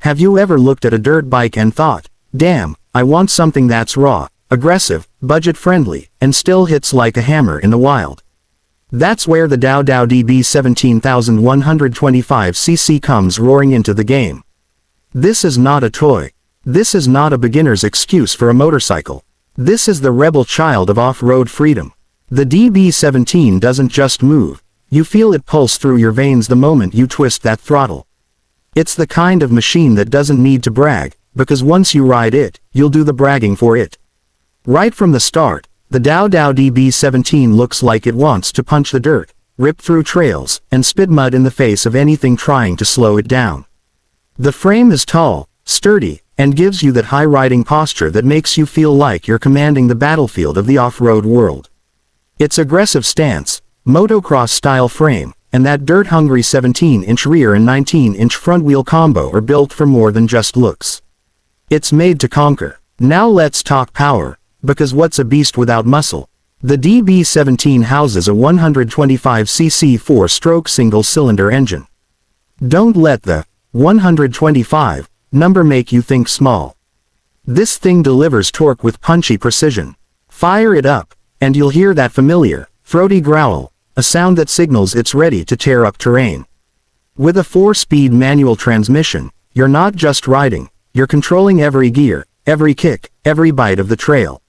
Have you ever looked at a dirt bike and thought, damn, I want something that's raw, aggressive, budget-friendly, and still hits like a hammer in the wild? That's where the TaoTao DB17 125cc comes roaring into the game. This is not a toy. This is not a beginner's excuse for a motorcycle. This is the rebel child of off-road freedom. The DB17 doesn't just move. You feel it pulse through your veins the moment you twist that throttle. It's the kind of machine that doesn't need to brag, because once you ride it, you'll do the bragging for it. Right from the start, the TaoTao DB17 looks like it wants to punch the dirt, rip through trails, and spit mud in the face of anything trying to slow it down. The frame is tall, sturdy, and gives you that high riding posture that makes you feel like you're commanding the battlefield of the off-road world. Its aggressive stance, motocross-style frame, and that dirt-hungry 17-inch rear and 19-inch front wheel combo are built for more than just looks. It's made to conquer. Now let's talk power, because what's a beast without muscle? The DB17 houses a 125cc 4-stroke single-cylinder engine. Don't let the 125 number make you think small. This thing delivers torque with punchy precision. Fire it up, and you'll hear that familiar, throaty growl, a sound that signals it's ready to tear up terrain. With a 4-speed manual transmission, you're not just riding, you're controlling every gear, every kick, every bite of the trail.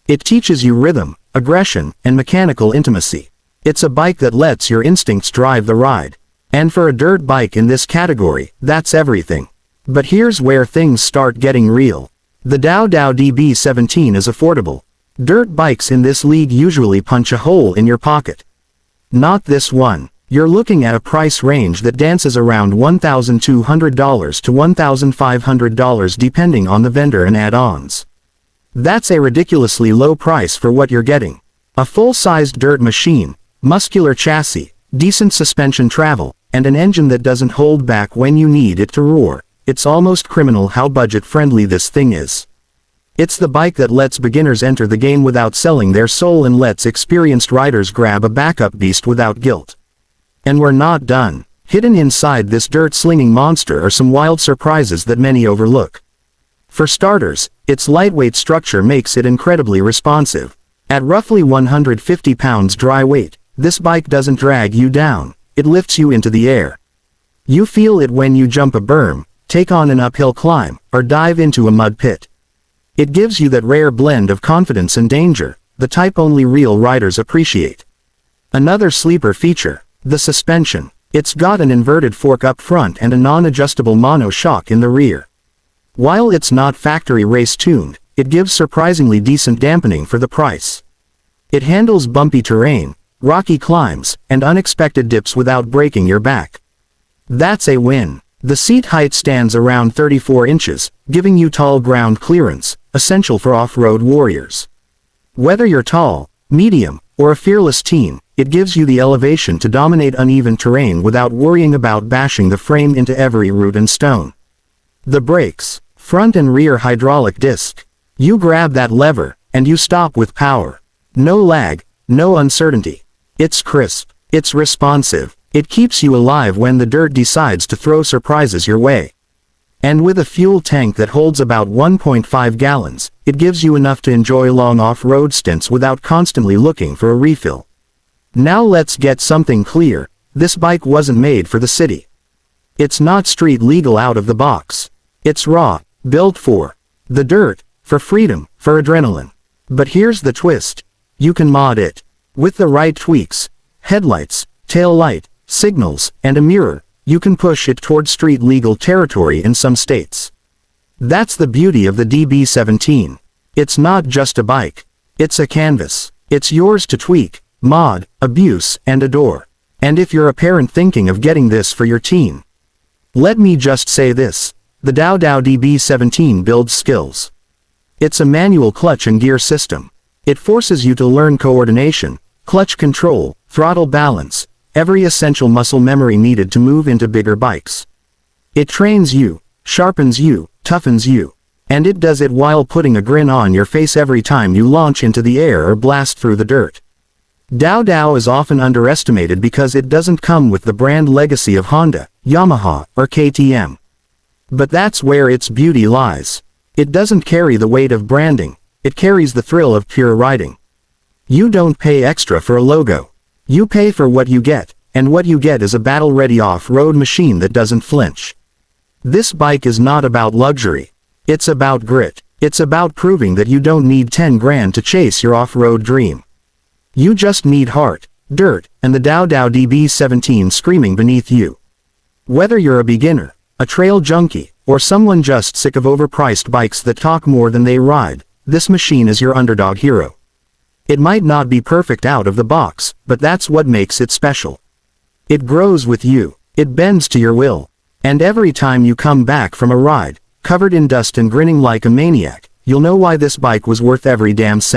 It teaches you rhythm, aggression, and mechanical intimacy. It's a bike that lets your instincts drive the ride. And for a dirt bike in this category, that's everything. But here's where things start getting real. The TaoTao DB17 is affordable. Dirt bikes in this league usually punch a hole in your pocket. Not this one. You're looking at a price range that dances around $1,200 to $1,500 depending on the vendor and add-ons. That's a ridiculously low price for what you're getting. A full-sized dirt machine, muscular chassis, decent suspension travel, and an engine that doesn't hold back when you need it to roar. It's almost criminal how budget-friendly this thing is. It's the bike that lets beginners enter the game without selling their soul and lets experienced riders grab a backup beast without guilt. And we're not done. Hidden inside this dirt-slinging monster are some wild surprises that many overlook. For starters, its lightweight structure makes it incredibly responsive. At roughly 150 pounds dry weight, this bike doesn't drag you down, it lifts you into the air. You feel it when you jump a berm, take on an uphill climb, or dive into a mud pit. It gives you that rare blend of confidence and danger, the type only real riders appreciate. Another sleeper feature, the suspension. It's got an inverted fork up front and a non-adjustable mono shock in the rear. While it's not factory race-tuned, it gives surprisingly decent dampening for the price. It handles bumpy terrain, rocky climbs, and unexpected dips without breaking your back. That's a win. The seat height stands around 34 inches, giving you tall ground clearance, essential for off-road warriors. Whether you're tall, medium, or a fearless teen, it gives you the elevation to dominate uneven terrain without worrying about bashing the frame into every root and stone. The brakes, front and rear hydraulic disc. You grab that lever, and you stop with power. No lag, no uncertainty. It's crisp, it's responsive, it keeps you alive when the dirt decides to throw surprises your way. And with a fuel tank that holds about 1.5 gallons, it gives you enough to enjoy long off-road stints without constantly looking for a refill. Now let's get something clear, this bike wasn't made for the city. It's not street legal out of the box. It's raw, built for the dirt, for freedom, for adrenaline. But here's the twist. You can mod it. With the right tweaks, headlights, tail light, signals, and a mirror, you can push it toward street legal territory in some states. That's the beauty of the DB17. It's not just a bike. It's a canvas. It's yours to tweak, mod, abuse, and adore. And if you're a parent thinking of getting this for your teen, let me just say this. The TaoTao DB17 builds skills. It's a manual clutch and gear system. It forces you to learn coordination, clutch control, throttle balance, every essential muscle memory needed to move into bigger bikes. It trains you, sharpens you, toughens you. And it does it while putting a grin on your face every time you launch into the air or blast through the dirt. TaoTao is often underestimated because it doesn't come with the brand legacy of Honda, Yamaha, or KTM. But that's where its beauty lies. It doesn't carry the weight of branding, it carries the thrill of pure riding. You don't pay extra for a logo. You pay for what you get, and what you get is a battle-ready off-road machine that doesn't flinch. This bike is not about luxury. It's about grit. It's about proving that you don't need 10 grand to chase your off-road dream. You just need heart, dirt, and the TaoTao DB17 screaming beneath you. Whether you're a beginner, a trail junkie, or someone just sick of overpriced bikes that talk more than they ride, this machine is your underdog hero. It might not be perfect out of the box, but that's what makes it special. It grows with you, it bends to your will, and every time you come back from a ride, covered in dust and grinning like a maniac, you'll know why this bike was worth every damn cent.